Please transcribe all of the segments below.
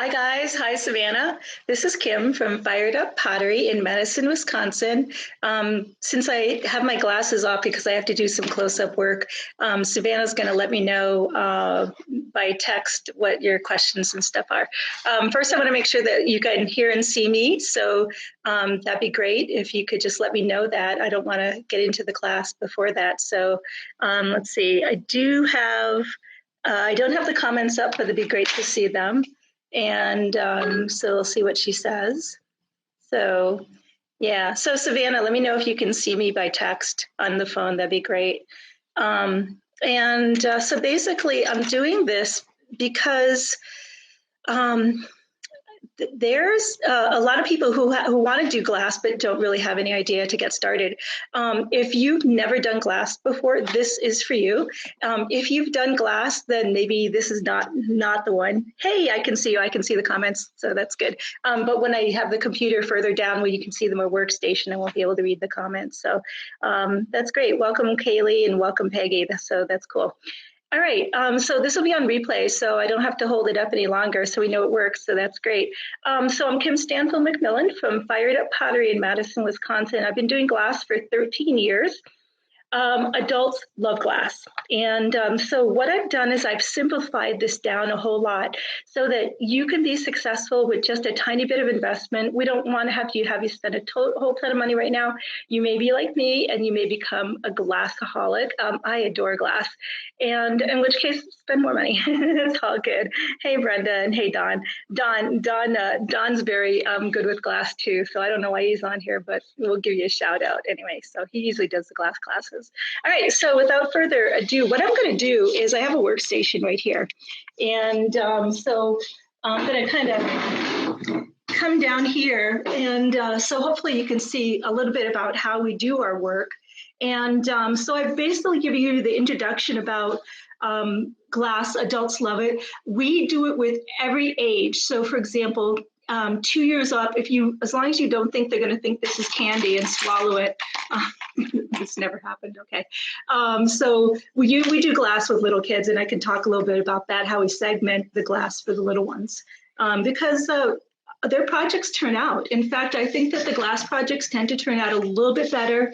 Hi guys, hi Savannah. This is Kim from Fired Up Pottery in Madison, Wisconsin. Since I have my glasses off because I have to do some close-up work, Savannah's going to let me know by text what your questions and stuff are. First, I want to make sure that you can hear and see me, so that'd be great if you could just let me know that. I don't want to get into the class before that. So let's see, I don't have the comments up, but it'd be great to see them. And so we'll see what she says. So yeah, so Savannah, let me know if you can see me by text on the phone. That'd be great. So basically I'm doing this because there's a lot of people who want to do glass but don't really have any idea to get started. If you've never done glass before, this is for you. If you've done glass, then maybe this is not the one. Hey, I can see you. I can see the comments, so that's good. But when I have the computer further down where you can see them, my workstation, I won't be able to read the comments. So that's great. Welcome, Kaylee, and welcome, Peggy. So that's cool. All right, so this will be on replay, so I don't have to hold it up any longer, so we know it works, so that's great. So I'm Kim Stanfill-McMillan from Fired Up Pottery in Madison, Wisconsin. I've been doing glass for 13 years. Adults love glass. And so what I've done is I've simplified this down a whole lot so that you can be successful with just a tiny bit of investment. We don't want to have you spend a whole ton of money right now. You may be like me and you may become a glassaholic. I adore glass. And in which case, spend more money. It's all good. Hey, Brenda, and hey, Don. Don's very good with glass too. So I don't know why he's on here, but we'll give you a shout out anyway. So he usually does the glass classes. All right, so without further ado, what I'm going to do is I have a workstation right here. And so I'm going to kind of come down here. And so hopefully you can see a little bit about how we do our work. And so I basically give you the introduction about glass. Adults love it. We do it with every age. So for example, 2 years up, as long as you don't think they're going to think this is candy and swallow it. This never happened. Okay. So we do glass with little kids, and I can talk a little bit about that, how we segment the glass for the little ones, because their projects turn out. In fact, I think that the glass projects tend to turn out a little bit better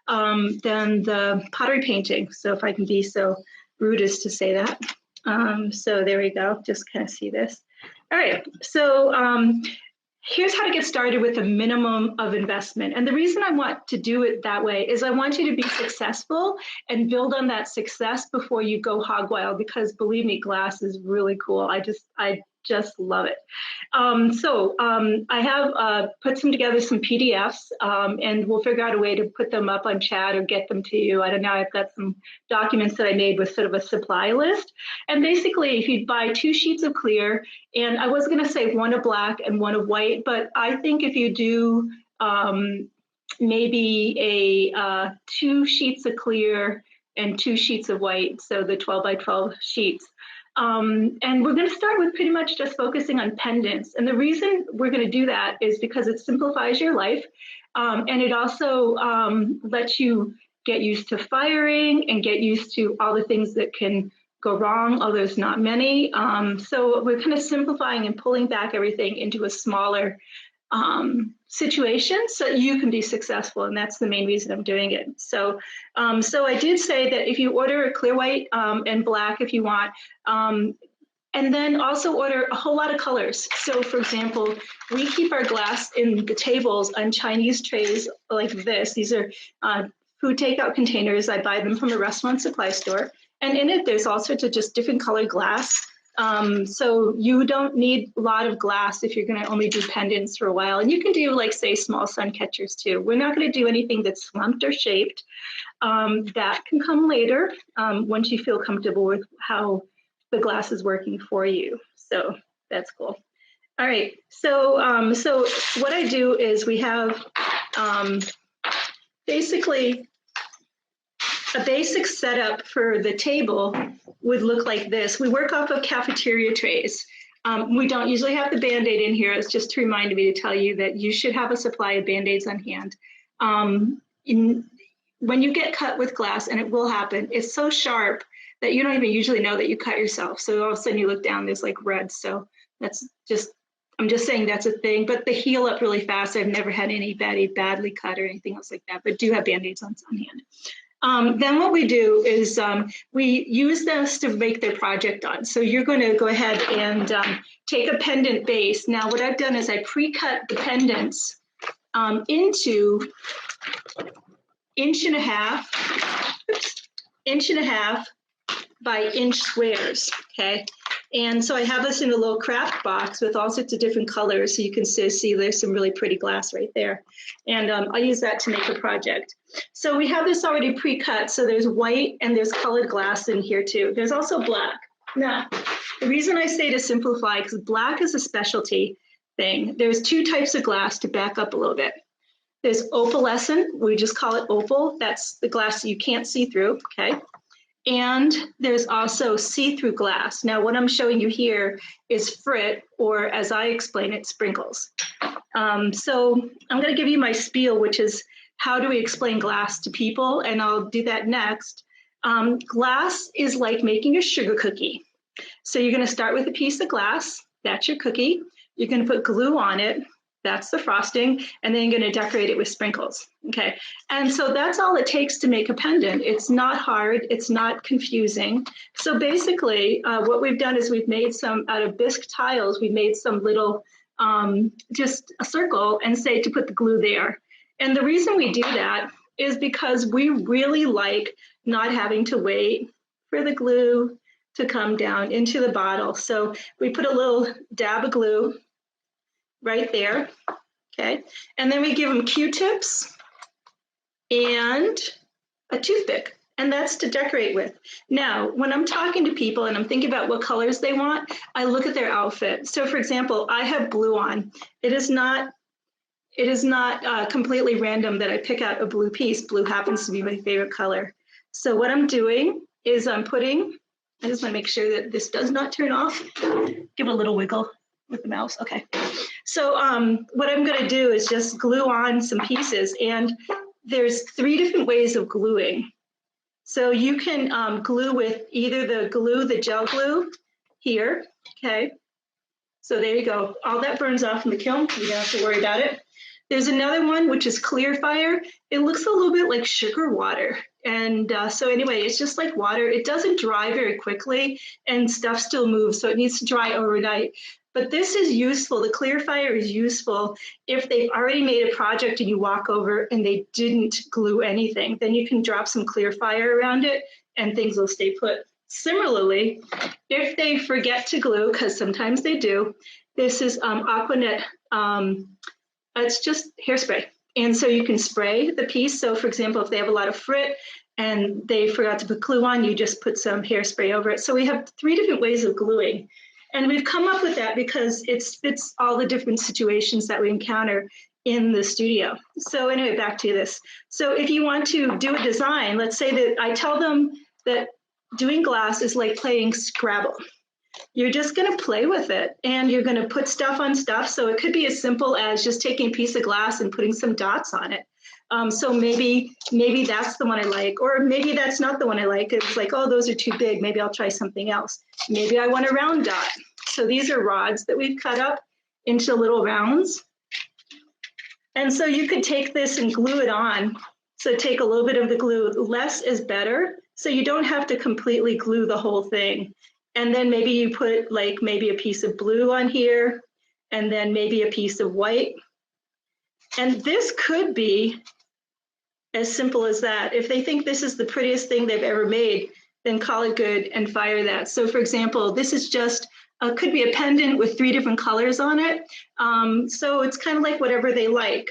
than the pottery painting. So if I can be so rude as to say that. So there we go. Just kind of see this. All right, so here's how to get started with a minimum of investment. And the reason I want to do it that way is I want you to be successful and build on that success before you go hog wild, because believe me, glass is really cool. I just love it. I have put together some PDFs, and we'll figure out a way to put them up on chat or get them to you. I don't know, I've got some documents that I made with sort of a supply list. And basically, if you buy 2 sheets of clear, and I was gonna say one of black and one of white, but I think if you do maybe 2 sheets of clear and 2 sheets of white, so the 12 by 12 sheets, and we're going to start with pretty much just focusing on pendants. And the reason we're going to do that is because it simplifies your life. And it also lets you get used to firing and get used to all the things that can go wrong, although there's not many. So we're kind of simplifying and pulling back everything into a smaller situation so that you can be successful, and that's the main reason I'm doing it. So I did say that if you order a clear white and black if you want, and then also order a whole lot of colors. So for example, we keep our glass in the tables on Chinese trays like this. These are food takeout containers. I buy them from a restaurant supply store, and in it there's all sorts of just different colored glass. So you don't need a lot of glass if you're going to only do pendants for a while. And you can do, like, say, small sun catchers too. We're not going to do anything that's slumped or shaped. That can come later once you feel comfortable with how the glass is working for you. So that's cool. All right. So what I do is we have basically a basic setup for the table would look like this. We work off of cafeteria trays. We don't usually have the Band-Aid in here. It's just to remind me to tell you that you should have a supply of Band-Aids on hand. When you get cut with glass, and it will happen, it's so sharp that you don't even usually know that you cut yourself. So all of a sudden you look down, there's like red. So That's just, I'm just saying that's a thing, but they heal up really fast. I've never had anybody badly cut or anything else like that, but do have Band-Aids on hand. Then what we do is we use this to make their project on. So you're going to go ahead and take a pendant base. Now what I've done is I pre-cut the pendants into 1.5 inch by inch squares, okay? And so I have this in a little craft box with all sorts of different colors, so you can see there's some really pretty glass right there. And I'll use that to make a project. So we have this already pre-cut, so there's white and there's colored glass in here too. There's also black. Now, the reason I say to simplify, because black is a specialty thing. There's 2 types of glass, to back up a little bit. There's opalescent, we just call it opal. That's the glass you can't see through, okay? And there's also see-through glass. Now, what I'm showing you here is frit, or as I explain it, sprinkles. So I'm going to give you my spiel, which is how do we explain glass to people, and I'll do that next. Glass is like making a sugar cookie. So you're going to start with a piece of glass. That's your cookie. You're going to put glue on it. That's the frosting, and then you're going to decorate it with sprinkles, okay? And so that's all it takes to make a pendant. It's not hard, it's not confusing. So basically, what we've done is we've made some, out of bisque tiles, we've made some little, just a circle and say to put the glue there. And the reason we do that is because we really like not having to wait for the glue to come down into the bottle. So we put a little dab of glue right there, okay? And then we give them Q-tips and a toothpick, and that's to decorate with. Now, when I'm talking to people and I'm thinking about what colors they want, I look at their outfit. So for example, I have blue on. It is not completely random that I pick out a blue piece. Blue happens to be my favorite color. So what I'm doing is I'm putting, I just wanna make sure that this does not turn off. Give it a little wiggle with the mouse, okay. So what I'm going to do is just glue on some pieces, and there's 3 different ways of gluing. So you can glue with either the gel glue here, okay? So there you go. All that burns off in the kiln. You don't have to worry about it. There's another one, which is clear fire. It looks a little bit like sugar water. And so anyway, it's just like water. It doesn't dry very quickly, and stuff still moves, so it needs to dry overnight. But this is useful. The clear fire is useful if they've already made a project and you walk over and they didn't glue anything. Then you can drop some clear fire around it and things will stay put. Similarly, if they forget to glue, because sometimes they do, this is Aquanet. It's just hairspray. And so you can spray the piece. So for example, if they have a lot of frit and they forgot to put glue on, you just put some hairspray over it. So we have 3 different ways of gluing. And we've come up with that because it fits all the different situations that we encounter in the studio. So anyway, back to this. So if you want to do a design, let's say that I tell them that doing glass is like playing Scrabble. You're just going to play with it, and you're going to put stuff on stuff. So it could be as simple as just taking a piece of glass and putting some dots on it. So maybe that's the one I like, or maybe that's not the one I like. It's like, oh, those are too big. Maybe I'll try something else. Maybe I want a round dot. So these are rods that we've cut up into little rounds. And so you could take this and glue it on. So take a little bit of the glue. Less is better. So you don't have to completely glue the whole thing. And then maybe you put like maybe a piece of blue on here, and then maybe a piece of white. And this could be as simple as that. If they think this is the prettiest thing they've ever made, then call it good and fire that. So for example, this is just, could be a pendant with 3 different colors on it. So it's kind of like whatever they like.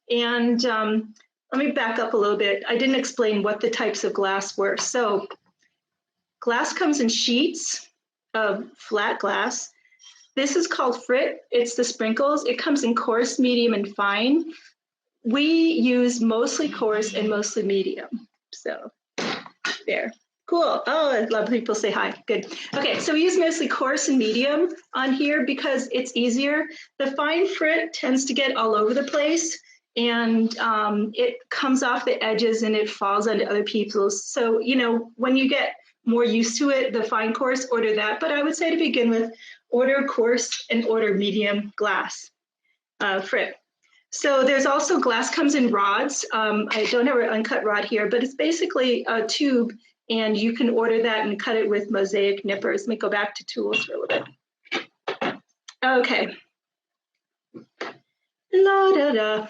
And let me back up a little bit. I didn't explain what the types of glass were. So glass comes in sheets of flat glass. This is called frit. It's the sprinkles. It comes in coarse, medium, and fine. We use mostly coarse and mostly medium. So there. Cool. Oh, I love people say hi. Good. Okay, so we use mostly coarse and medium on here because it's easier. The fine frit tends to get all over the place, and it comes off the edges and it falls onto other people's. So, you know, when you get more used to it, the fine coarse, order that. But I would say to begin with, order coarse and order medium glass, frit. So there's also glass comes in rods. I don't have an uncut rod here, but it's basically a tube, and you can order that and cut it with Mosaic Nippers. Let me go back to tools for a little bit. Okay. La da da.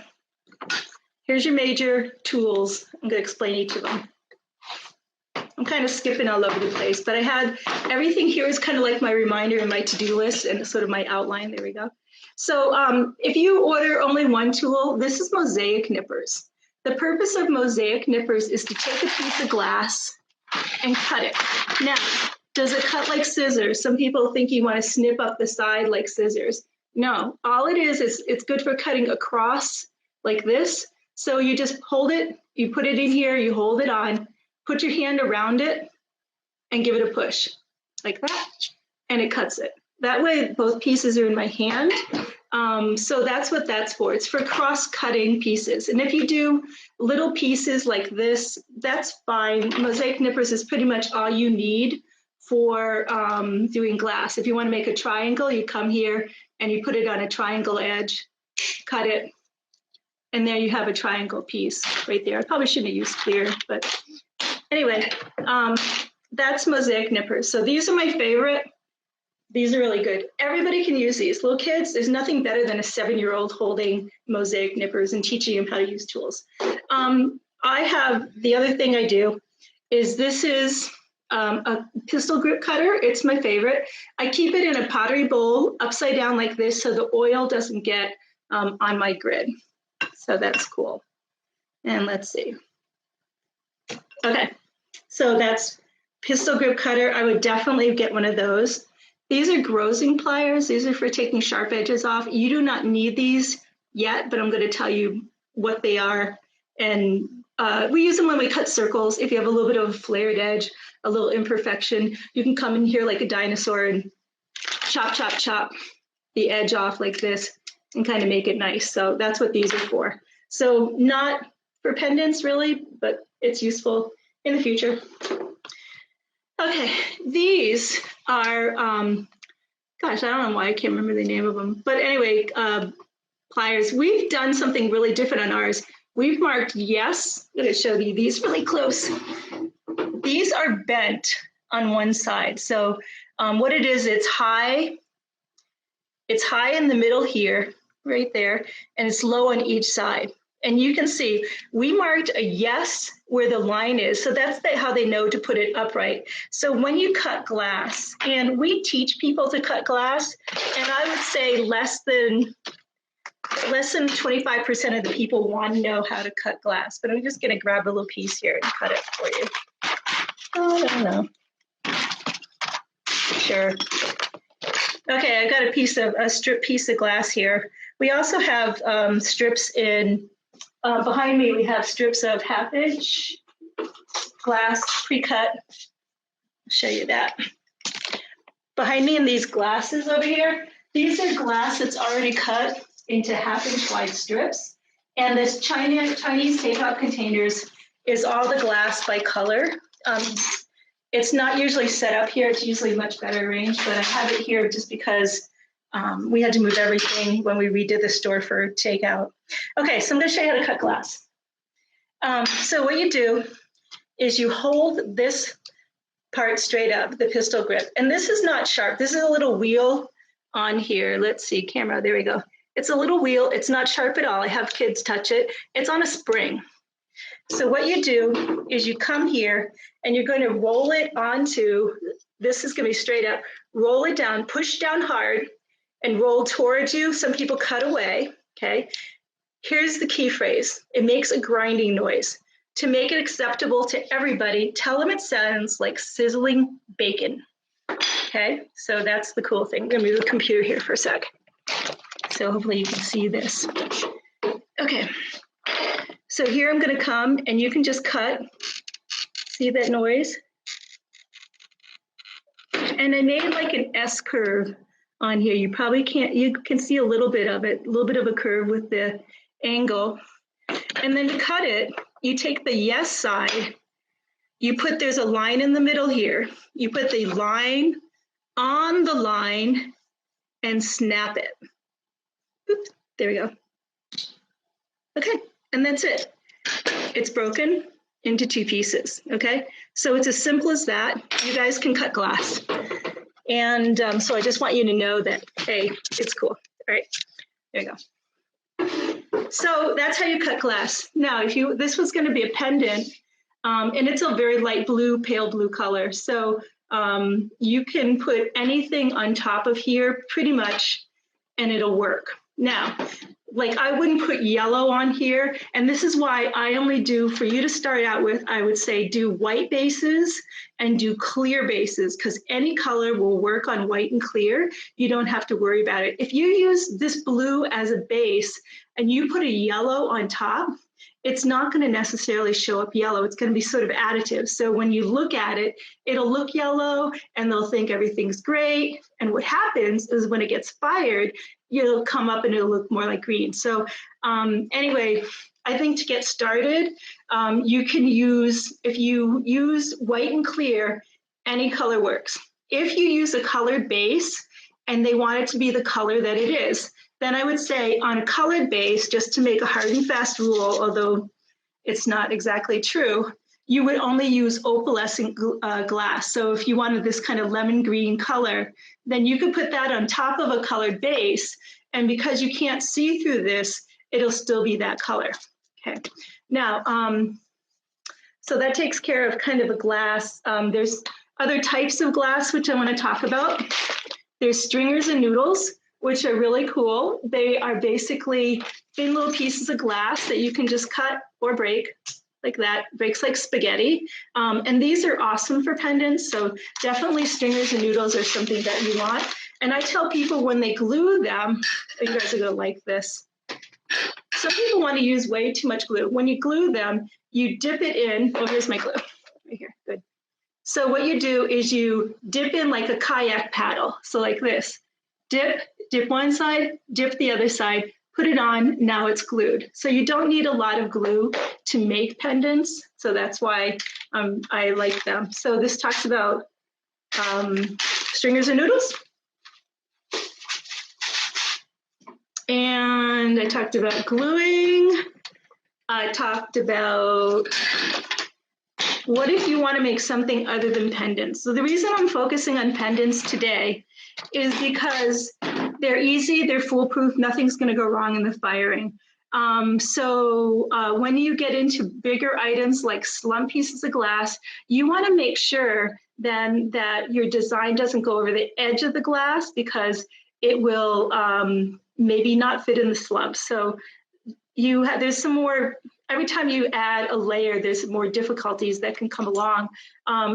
Here's your major tools. I'm going to explain each of them. I'm kind of skipping all over the place, but I had everything here is kind of like my reminder and my to-do list and sort of my outline. There we go. So if you order only one tool, this is Mosaic Nippers. The purpose of Mosaic Nippers is to take a piece of glass and cut it. Now, does it cut like scissors? Some people think you want to snip up the side like scissors. No, all it is it's good for cutting across like this. So you just hold it, you put it in here, you hold it on, put your hand around it and give it a push like that, and it cuts it. That way both pieces are in my hand. So that's what that's for. It's for cross-cutting pieces. And if you do little pieces like this, that's fine. Mosaic Nippers is pretty much all you need for doing glass. If you want to make a triangle, you come here and you put it on a triangle edge, cut it, and there you have a triangle piece right there. I probably shouldn't have used clear, but anyway, that's Mosaic Nippers. So these are my favorite. These are really good. Everybody can use these. Little kids, there's nothing better than a 7-year-old holding Mosaic Nippers and teaching them how to use tools. I have, the other thing I do is this is a pistol grip cutter. It's my favorite. I keep it in a pottery bowl upside down like this so the oil doesn't get on my grid. So that's cool. And let's see. Okay, so that's pistol grip cutter. I would definitely get one of those. These are grosing pliers. These are for taking sharp edges off. You do not need these yet, but I'm going to tell you what they are. And we use them when we cut circles. If you have a little bit of a flared edge, a little imperfection, you can come in here like a dinosaur and chop, chop, chop the edge off like this and kind of make it nice. So that's what these are for. So not for pendants really, but it's useful in the future. Okay, these are, gosh, I don't know why I can't remember the name of them. But anyway, pliers. We've done something really different on ours. We've marked yes. I'm going to show you these really close. These are bent on one side. So what it is, it's high. It's high in the middle here, right there, and it's low on each side. And you can see we marked a yes where the line is. So that's how they know to put it upright. So when you cut glass, and we teach people to cut glass, and I would say less than 25% of the people want to know how to cut glass. But I'm just going to grab a little piece here and cut it for you. Oh, I don't know. Sure. Okay, I got a strip piece of glass here. We also have strips in. Behind me, we have strips of 1/2-inch glass pre-cut. I'll show you that. Behind me in these glasses over here, these are glass that's already cut into 1/2-inch wide strips. And this Chinese takeout containers is all the glass by color. It's not usually set up here. It's usually much better arranged, but I have it here just because we had to move everything when we redid the store for takeout. Okay, so I'm going to show you how to cut glass. So what you do is you hold this part straight up, the pistol grip. And this is not sharp. This is a little wheel on here. Let's see, camera, there we go. It's a little wheel. It's not sharp at all. I have kids touch it. It's on a spring. So what you do is you come here and you're going to roll it onto, this is going to be straight up, roll it down, push down hard, and roll towards you. Some people cut away, okay? Here's the key phrase. It makes a grinding noise. To make it acceptable to everybody, tell them it sounds like sizzling bacon, okay? So that's the cool thing. I'm gonna move the computer here for a sec. So hopefully you can see this. Okay, so here I'm gonna come and you can just cut. See that noise? And I made like an S curve on here. You probably can't, you can see a little bit of it, a little bit of a curve with the angle. And then to cut it, you take the yes side, there's a line in the middle here. You put the line on the line and snap it. Oops, there we go. Okay, and that's it. It's broken into 2 pieces, okay? So it's as simple as that. You guys can cut glass. And so I just want you to know that, hey, it's cool. All right, there you go. So that's how you cut glass. Now, this was gonna be a pendant, and it's a very light blue, pale blue color. So you can put anything on top of here pretty much, and it'll work. Now, like I wouldn't put yellow on here, and this is why I only do, for you to start out with, I would say do white bases and do clear bases, because any color will work on white and clear. You don't have to worry about it. If you use this blue as a base and you put a yellow on top, it's not going to necessarily show up yellow. It's going to be sort of additive. So when you look at it, it'll look yellow and they'll think everything's great. And what happens is when it gets fired, it'll come up and it'll look more like green. So anyway, I think to get started, you can use, if you use white and clear, any color works. If you use a colored base and they want it to be the color that it is, then I would say on a colored base, just to make a hard and fast rule, although it's not exactly true, you would only use opalescent glass. So if you wanted this kind of lemon green color, then you could put that on top of a colored base. And because you can't see through this, it'll still be that color. Okay. Now, so that takes care of kind of a glass. There's other types of glass, which I want to talk about. There's stringers and noodles, which are really cool. They are basically thin little pieces of glass that you can just cut or break like that, breaks like spaghetti. And these are awesome for pendants. So definitely stringers and noodles are something that you want. And I tell people when they glue them, you guys are gonna like this. Some people want to use way too much glue. When you glue them, you dip it in, oh, here's my glue, right here, good. So what you do is you dip in like a kayak paddle. So like this, dip one side, dip the other side, put it on, now it's glued. So you don't need a lot of glue to make pendants. So that's why I like them. So this talks about stringers and noodles. And I talked about gluing. I talked about what if you want to make something other than pendants. So the reason I'm focusing on pendants today is because they're easy, they're foolproof, nothing's going to go wrong in the firing. So when you get into bigger items like slump pieces of glass, you want to make sure then that your design doesn't go over the edge of the glass, because it will maybe not fit in the slump. So there's some more, every time you add a layer, there's more difficulties that can come along.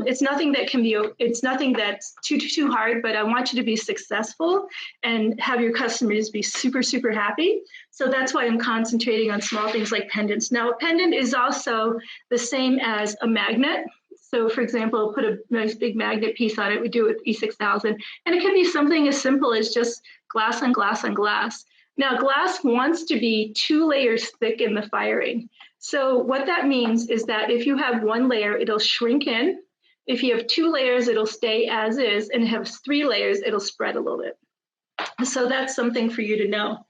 It's nothing that's too hard, but I want you to be successful and have your customers be super, super happy. So that's why I'm concentrating on small things like pendants. Now, a pendant is also the same as a magnet. So for example, put a nice big magnet piece on it. We do it with E6000. And it can be something as simple as just glass on glass on glass. Now, glass wants to be 2 layers thick in the firing. So what that means is that if you have 1 layer, it'll shrink in. If you have 2 layers, it'll stay as is. And if you have 3 layers, it'll spread a little bit. So that's something for you to know.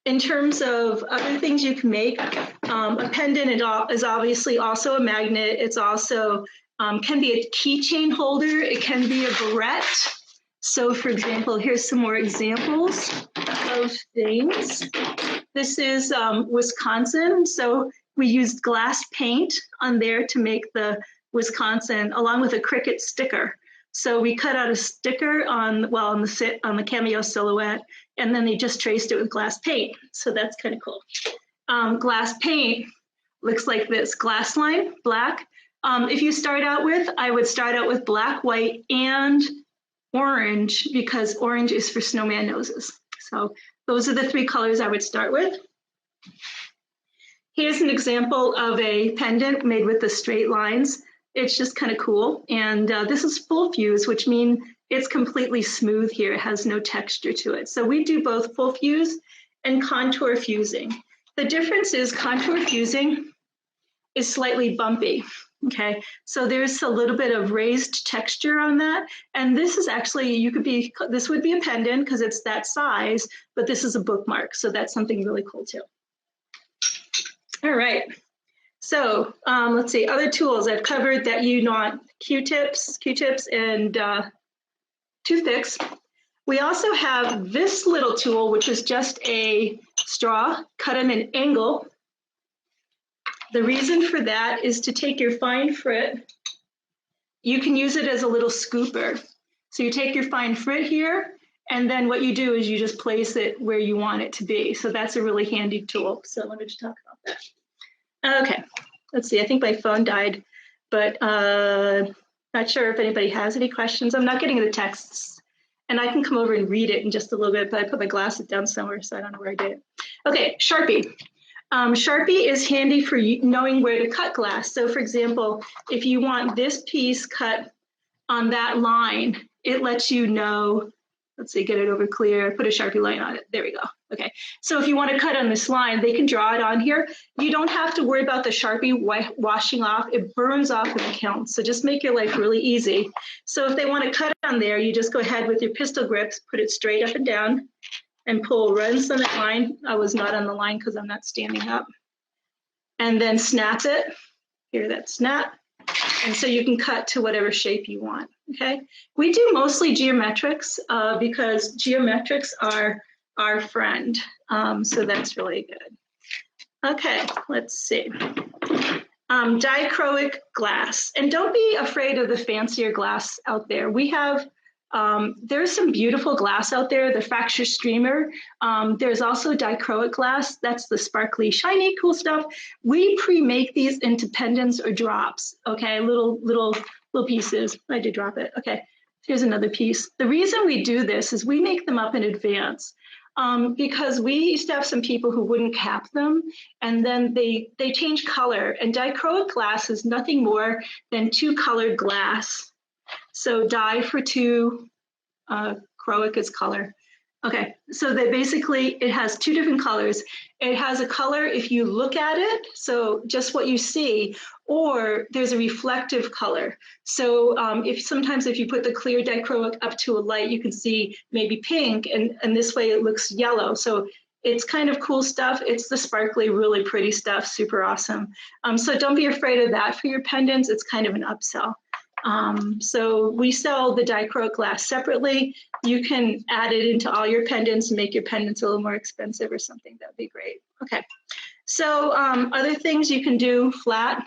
In terms of other things you can make, a pendant is obviously also a magnet. It's also can be a keychain holder. It can be a barrette. So for example, here's some more examples of things. This is Wisconsin. So we used glass paint on there to make the Wisconsin, along with a cricket sticker. So we cut out a sticker on the cameo silhouette, and then they just traced it with glass paint. So that's kind of cool. Glass paint looks like this: glass line, black. If you start out with, I would start out with black, white, and orange, because orange is for snowman noses. So those are the 3 colors I would start with. Here's an example of a pendant made with the straight lines. It's just kind of cool. And this is full fuse, which means it's completely smooth here. It has no texture to it. So we do both full fuse and contour fusing. The difference is contour fusing is slightly bumpy. Okay, so there's a little bit of raised texture on that. And this is actually, this would be a pendant because it's that size, but this is a bookmark. So that's something really cool too. All right, so let's see, other tools I've covered that you want, Q-tips and toothpicks. We also have this little tool, which is just a straw, cut at an angle. The reason for that is to take your fine frit. You can use it as a little scooper. So you take your fine frit here, and then what you do is you just place it where you want it to be. So that's a really handy tool. So let me just talk about that. Okay, let's see. I think my phone died, but not sure if anybody has any questions. I'm not getting the texts, and I can come over and read it in just a little bit, but I put my glasses down somewhere, so I don't know where I did it. Okay, Sharpie. Sharpie is handy for knowing where to cut glass. So for example, if you want this piece cut on that line, it lets you know, let's see, get it over clear, put a Sharpie line on it. There we go. Okay, so if you want to cut on this line, they can draw it on here. You don't have to worry about the Sharpie washing off. It burns off in the kiln. So just make your life really easy. So if they want to cut on there, you just go ahead with your pistol grips, put it straight up and down, and pull runs on that line. I was not on the line because I'm not standing up. And then snap it. Hear that snap. And so you can cut to whatever shape you want, okay? We do mostly geometrics because geometrics are our friend. So that's really good. Okay, let's see. Dichroic glass. And don't be afraid of the fancier glass out there. We have there's some beautiful glass out there, the fracture streamer. There's also dichroic glass. That's the sparkly, shiny, cool stuff. We pre-make these into pendants or drops, okay? Little pieces. I did drop it. Okay, here's another piece. The reason we do this is we make them up in advance because we used to have some people who wouldn't cap them, and then they change color. And dichroic glass is nothing more than two colored glass. So di for two, chroic is color. Okay, so they basically, it has two different colors. It has a color if you look at it, so just what you see, or there's a reflective color. So sometimes if you put the clear dichroic up to a light, you can see maybe pink, and this way it looks yellow. So it's kind of cool stuff. It's the sparkly, really pretty stuff, super awesome. So don't be afraid of that for your pendants. It's kind of an upsell. So we sell the dichroic glass separately. You can add it into all your pendants and make your pendants a little more expensive or something. That'd be great. Okay. So other things you can do flat.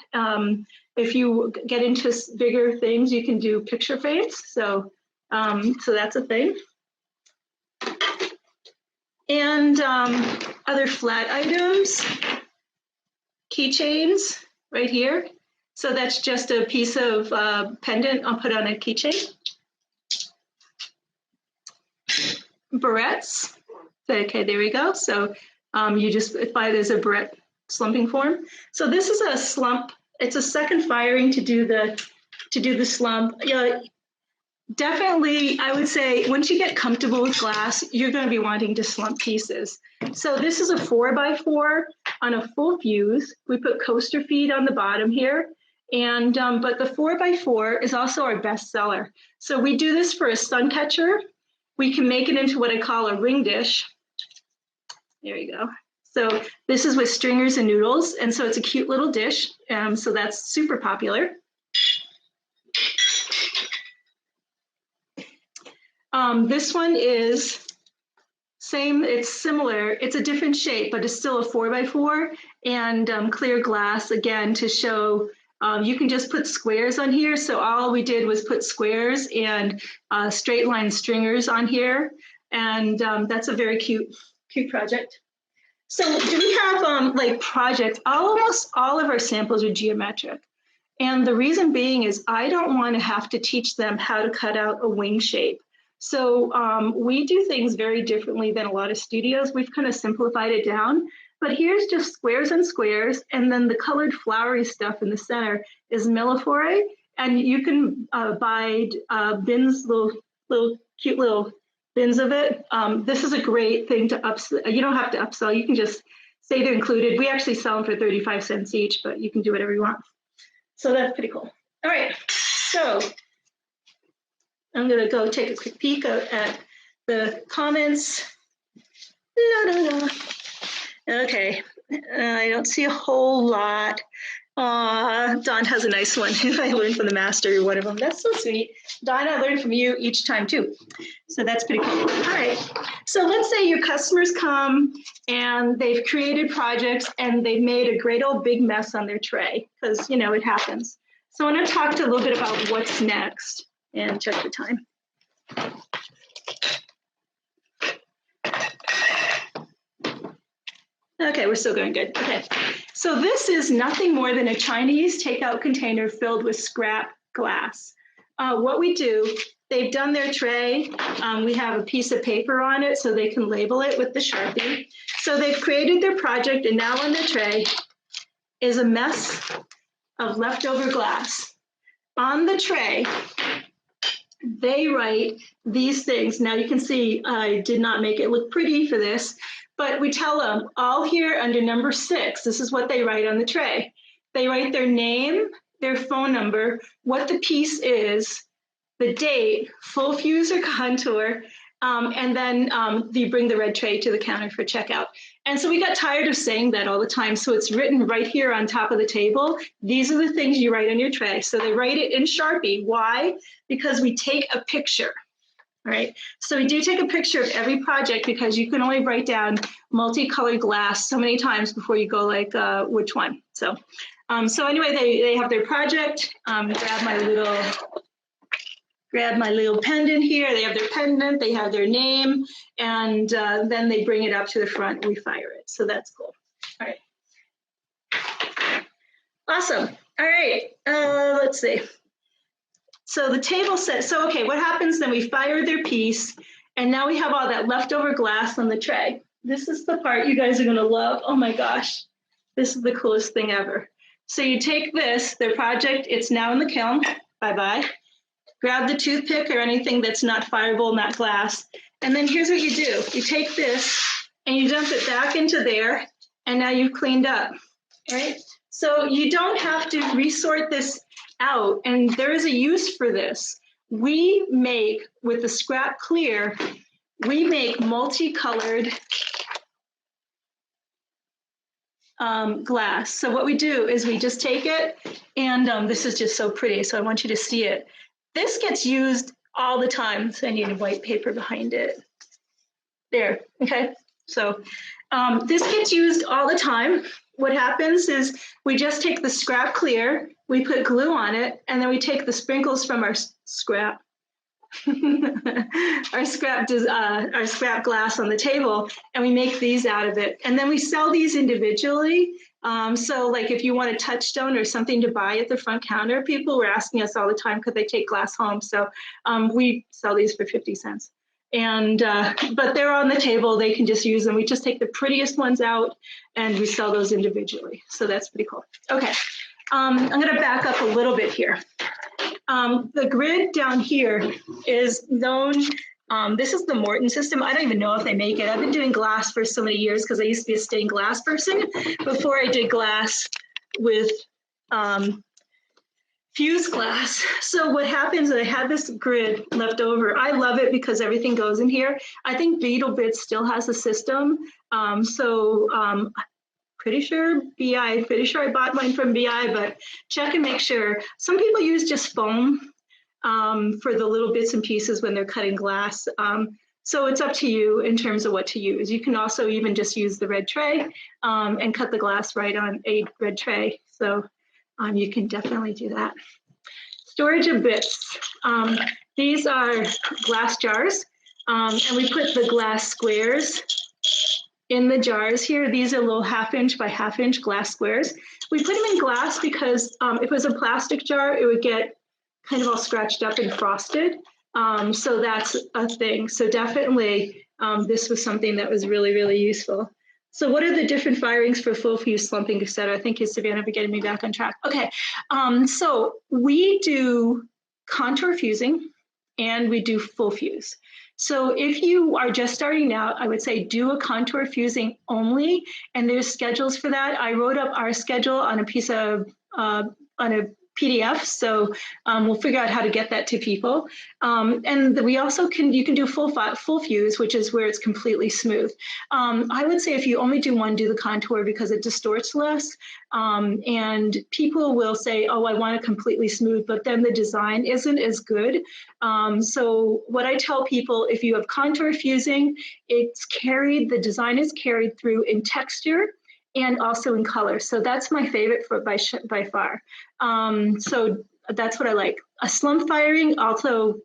If you get into bigger things, you can do picture frames. So that's a thing. And other flat items, keychains right here. So that's just a piece of pendant I'll put on a keychain. Barrettes. Okay, there we go. So you just buy there's a barrette slumping form. So this is a slump. It's a second firing to do the slump. Yeah, definitely, I would say once you get comfortable with glass, you're going to be wanting to slump pieces. So this is a 4x4 on a full fuse. We put coaster feed on the bottom here. And but the 4x4 is also our best seller. So we do this for a sun catcher. We can make it into what I call a ring dish. There you go. So this is with stringers and noodles. And so it's a cute little dish. So that's super popular. This one is same, it's similar. It's a different shape, but it's still a 4x4 and clear glass again to show. You can just put squares on here. So all we did was put squares and straight line stringers on here. And that's a very cute project. So do we have like projects? Almost all of our samples are geometric. And the reason being is I don't want to have to teach them how to cut out a wing shape. So we do things very differently than a lot of studios. We've kind of simplified it down. But here's just squares and squares, and then the colored flowery stuff in the center is milleforay, and you can buy bins, little cute little bins of it. This is a great thing to upsell. You don't have to upsell. You can just say they're included. We actually sell them for 35 cents each, but you can do whatever you want. So that's pretty cool. All right, so I'm gonna go take a quick peek at the comments. La, la, la. Okay, I don't see a whole lot. Don has a nice one. I learned from the master, one of them. That's so sweet. Don, I learned from you each time too. So that's pretty cool. All right. So let's say your customers come and they've created projects and they've made a great old big mess on their tray because, you know, it happens. So I want to talk to a little bit about what's next and check the time. Okay, we're still going good. Okay, so this is nothing more than a Chinese takeout container filled with scrap glass. What we do, they've done their tray. We have a piece of paper on it so they can label it with the Sharpie. So they've created their project, and now on their tray is a mess of leftover glass. On the tray, they write these things. Now you can see I did not make it look pretty for this, but we tell them all here under number 6, this is what they write on the tray. They write their name, their phone number, what the piece is, the date, full fuse or contour, and then you bring the red tray to the counter for checkout. And so we got tired of saying that all the time. So it's written right here on top of the table. These are the things you write on your tray. So they write it in Sharpie. Why? Because we take a picture. All right, so we do take a picture of every project because you can only write down multicolored glass so many times before you go like, which one? So anyway, they have their project. Grab my little pendant here. They have their pendant, they have their name, and then they bring it up to the front and we fire it. So that's cool. All right. Awesome. All right, let's see. So the table says, so okay, what happens then? We fire their piece, and now we have all that leftover glass on the tray. This is the part you guys are gonna love. Oh my gosh, this is the coolest thing ever. So you take this, their project, it's now in the kiln, bye-bye. Grab the toothpick or anything that's not fireable, not glass, and then here's what you do. You take this and you dump it back into there, and now you've cleaned up, right? So you don't have to resort this out, and there is a use for this. We make, with the scrap clear, we make multicolored glass. So what we do is we just take it, and this is just so pretty, so I want you to see it. This gets used all the time, so I need a white paper behind it. There, okay? So this gets used all the time. What happens is we just take the scrap clear, we put glue on it, and then we take the sprinkles from our scrap, our scrap glass on the table, and we make these out of it. And then we sell these individually. So like if you want a touchstone or something to buy at the front counter, people were asking us all the time, could they take glass home? So we sell these for 50 cents. And but they're on the table, they can just use them. We just take the prettiest ones out and we sell those individually. So that's pretty cool. Okay, I'm gonna back up a little bit here. The grid down here is known, this is the Morton system. I don't even know if they make it. I've been doing glass for so many years because I used to be a stained glass person before I did glass with fused glass. So what happens is I had this grid left over. I love it because everything goes in here. I think Beetle Bits still has a system. Pretty sure I bought mine from BI, but check and make sure. Some people use just foam for the little bits and pieces when they're cutting glass. So it's up to you in terms of what to use. You can also even just use the red tray and cut the glass right on a red tray. So you can definitely do that. Storage of bits. These are glass jars, and we put the glass squares in the jars here. These are little 1/2" by 1/2" glass squares. We put them in glass because if it was a plastic jar, it would get kind of all scratched up and frosted. So that's a thing. So definitely this was something that was really, really useful. So what are the different firings for full fuse, slumping, et cetera? Thank you, Savannah, for getting me back on track. Okay, so we do contour fusing and we do full fuse. So if you are just starting out, I would say do a contour fusing only, and there's schedules for that. I wrote up our schedule on a piece of, on a PDF, so we'll figure out how to get that to people. And we also you can do full fuse, which is where it's completely smooth. I would say if you only do one, do the contour because it distorts less. And people will say, oh, I want it completely smooth, but then the design isn't as good. So what I tell people, if you have contour fusing, the design is carried through in texture and also in color. So that's my favorite by far. So that's what I like. A slump firing also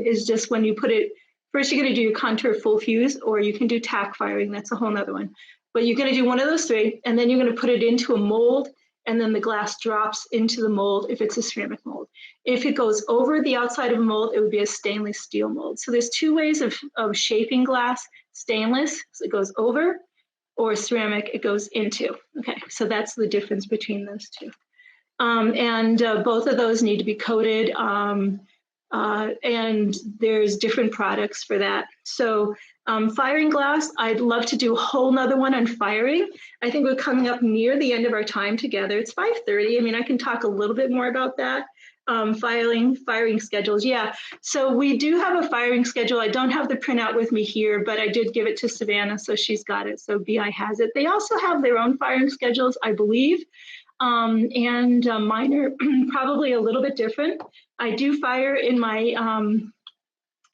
is just when you put it, first you're gonna do your contour full fuse, or you can do tack firing, that's a whole nother one. But you're gonna do one of those three, and then you're gonna put it into a mold, and then the glass drops into the mold if it's a ceramic mold. If it goes over the outside of a mold, it would be a stainless steel mold. So there's two ways of shaping glass. Stainless, so it goes over, or ceramic, it goes into. Okay, so that's the difference between those two. And both of those need to be coated, and there's different products for that. So firing glass, I'd love to do a whole nother one on firing. I think we're coming up near the end of our time together. It's 5:30. I mean, I can talk a little bit more about that. Firing schedules, yeah. So we do have a firing schedule. I don't have the printout with me here, but I did give it to Savannah, so she's got it. So BI has it. They also have their own firing schedules, I believe. And mine are probably a little bit different. I do fire in my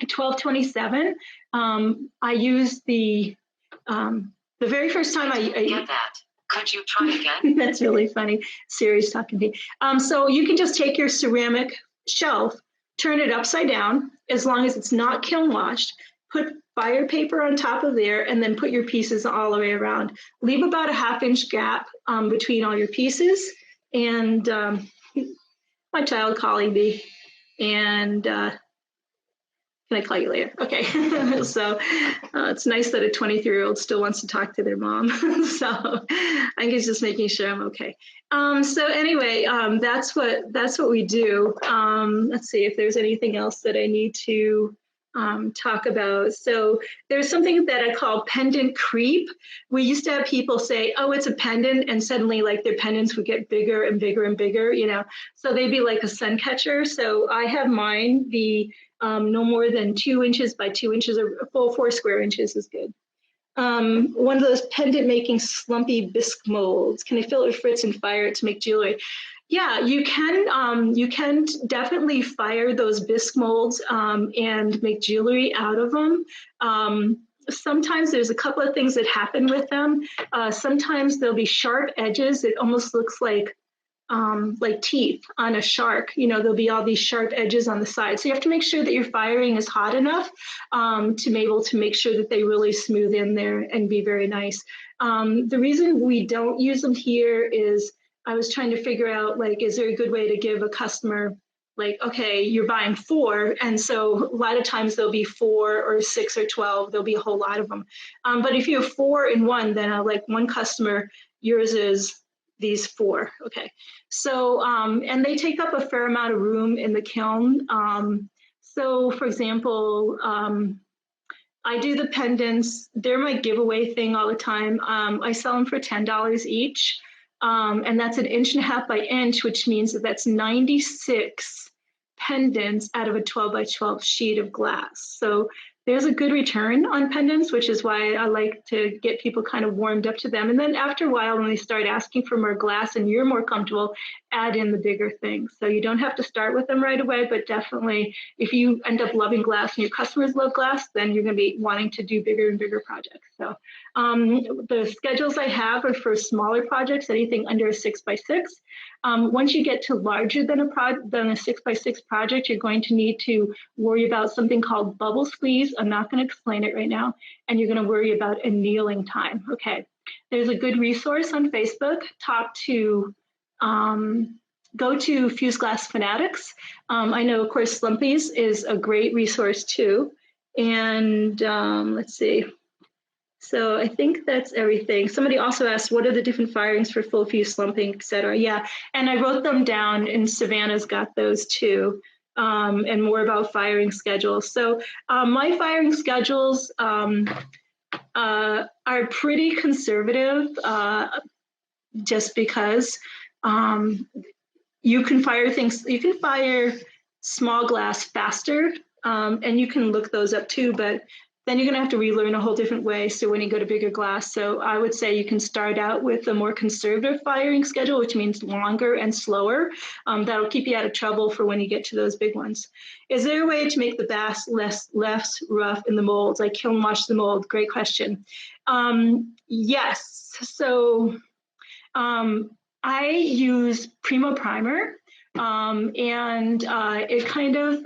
1227. I use the very first time I get that. Could you try again? That's really funny. Siri's talking to me. So you can just take your ceramic shelf, turn it upside down, as long as it's not kiln washed, put fire paper on top of there, and then put your pieces all the way around. Leave about a 1/2-inch gap between all your pieces. And my child calling me, and can I call you later? Okay. So it's nice that a 23-year-old still wants to talk to their mom. So I think he's just making sure I'm okay. So anyway, that's what we do. Let's see if there's anything else that I need to talk about. So there's something that I call pendant creep. We used to have people say, oh, it's a pendant, and suddenly like their pendants would get bigger and bigger and bigger, you know, so they'd be like a sun catcher. So I have mine be no more than 2 inches by 2 inches, or a full 4 square inches is good. One of those pendant making slumpy bisque molds. Can I fill it with fritz and fire it to make jewelry? Yeah, you can definitely fire those bisque molds and make jewelry out of them. Sometimes there's a couple of things that happen with them. Sometimes there'll be sharp edges. It almost looks like teeth on a shark. You know, there'll be all these sharp edges on the side. So you have to make sure that your firing is hot enough to be able to make sure that they really smooth in there and be very nice. The reason we don't use them here is I was trying to figure out, like, is there a good way to give a customer, like, okay, you're buying 4, and so a lot of times there'll be 4 or 6 or 12, there'll be a whole lot of them. But if you have 4 in one, then like one customer, yours is these 4, okay. So, and they take up a fair amount of room in the kiln. So for example, I do the pendants, they're my giveaway thing all the time. I sell them for $10 each. And that's 1.5 inches by inch, which means that that's 96 pendants out of a 12 by 12 sheet of glass. So there's a good return on pendants, which is why I like to get people kind of warmed up to them. And then after a while, when they start asking for more glass and you're more comfortable, add in the bigger things. So you don't have to start with them right away, but definitely if you end up loving glass and your customers love glass, then you're going to be wanting to do bigger and bigger projects. So the schedules I have are for smaller projects, anything under a 6 by 6. Once you get to larger than a 6 by 6 project, you're going to need to worry about something called bubble squeeze. I'm not going to explain it right now. And you're going to worry about annealing time. Okay. There's a good resource on Facebook. Go to Fuse Glass Fanatics. I know, of course, Slumpies is a great resource too. And let's see. So I think that's everything. Somebody also asked, what are the different firings for full fuse slumping, et cetera? Yeah, and I wrote them down, and Savannah's got those too, and more about firing schedules. So my firing schedules are pretty conservative, just because you can fire things, you can fire small glass faster, and you can look those up too, but then you're going to have to relearn a whole different way. So when you go to bigger glass, so I would say you can start out with a more conservative firing schedule, which means longer and slower. That'll keep you out of trouble for when you get to those big ones. Is there a way to make the bass less rough in the molds? Like kiln wash the mold? Great question. Yes. So I use Primo Primer, and it kind of,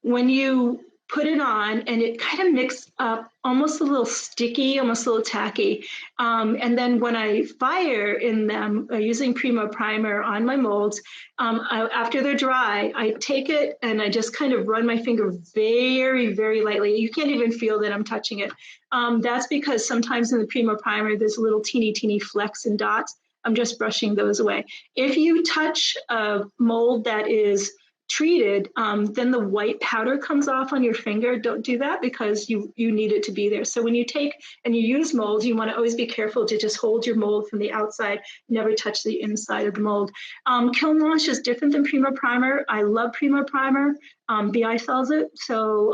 when you put it on, and it kind of mixes up, almost a little sticky, almost a little tacky. And then when I fire in them using Primo Primer on my molds, after they're dry, I take it and I just kind of run my finger very, very lightly. You can't even feel that I'm touching it. That's because sometimes in the Primo Primer, there's little teeny flecks and dots. I'm just brushing those away. If you touch a mold that is treated, then the white powder comes off on your finger. Don't do that because you need it to be there. So when you take and you use molds, you want to always be careful to just hold your mold from the outside, never touch the inside of the mold. Kiln wash is different than Primo Primer. I love Primo Primer. BI sells it, so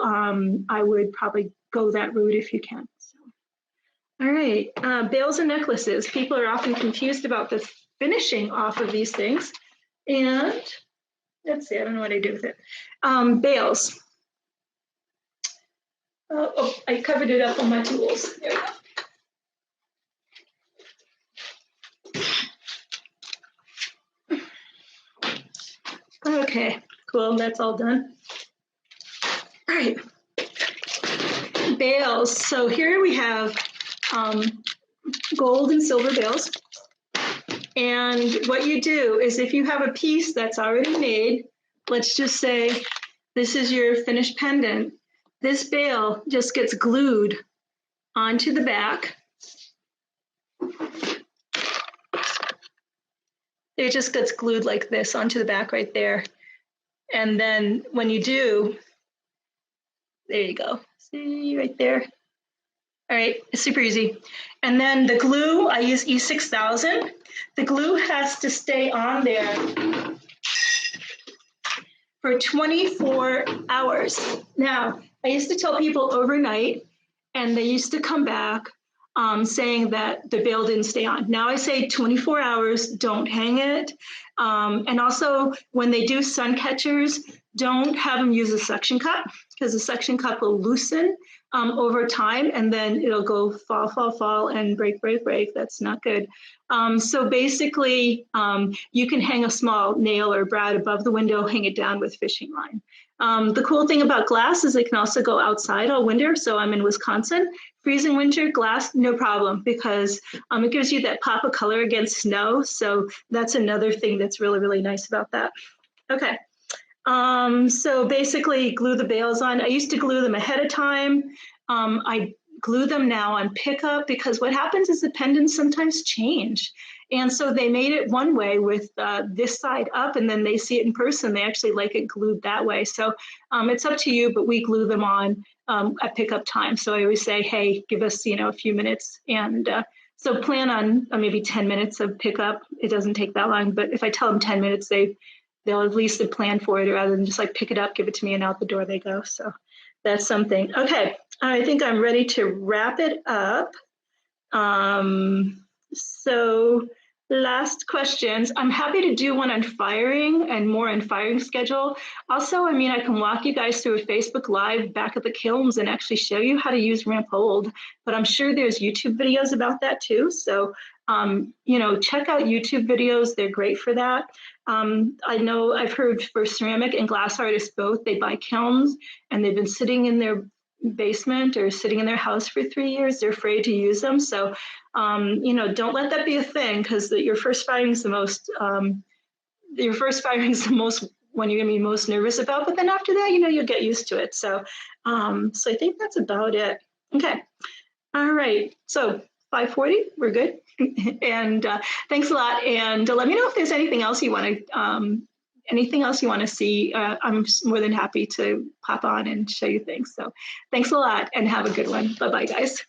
I would probably go that route if you can. So, all right, bails and necklaces. People are often confused about the finishing off of these things, and let's see, I don't know what I do with it. Bails. Oh, I covered it up on my tools. There we go. Okay, cool, that's all done. All right, bails. So here we have gold and silver bails. And what you do is if you have a piece that's already made, let's just say this is your finished pendant, this bail just gets glued onto the back. It just gets glued like this onto the back right there. And then when you do, there you go. See right there. All right, it's super easy. And then the glue, I use E6000. The glue has to stay on there for 24 hours. Now, I used to tell people overnight, and they used to come back saying that the bail didn't stay on. Now I say 24 hours, don't hang it. And also, when they do sun catchers, don't have them use a suction cup, because the suction cup will loosen over time, and then it'll go fall, and break. That's not good. So basically, you can hang a small nail or brad above the window, hang it down with fishing line. The cool thing about glass is it can also go outside all winter. So I'm in Wisconsin, freezing winter, glass, no problem, because it gives you that pop of color against snow. So that's another thing that's really, really nice about that. Okay. So basically glue the bails on. I used to glue them ahead of time. I glue them now on pickup, because what happens is the pendants sometimes change. And so they made it one way with this side up, and then they see it in person. They actually like it glued that way. So it's up to you, but we glue them on at pickup time. So I always say, hey, give us, a few minutes. And so plan on maybe 10 minutes of pickup. It doesn't take that long, but if I tell them 10 minutes, they'll at least plan for it rather than just like pick it up, give it to me, and out the door they go. So that's something. Okay, I think I'm ready to wrap it up. So last questions. I'm happy to do one on firing and more on firing schedule. Also, I can walk you guys through a Facebook Live back at the kilns and actually show you how to use ramp hold, but I'm sure there's YouTube videos about that too. So, check out YouTube videos. They're great for that. I know I've heard for ceramic and glass artists both, they buy kilns and they've been sitting in their basement or sitting in their house for 3 years. They're afraid to use them. So, don't let that be a thing, because your first firing is the most, when you're going to be most nervous about, but then after that, you'll get used to it. So, so I think that's about it. Okay. All right. So 5:40, we're good. And thanks a lot. And let me know if there's anything else you want to see. I'm more than happy to pop on and show you things. So thanks a lot and have a good one. Bye-bye, guys.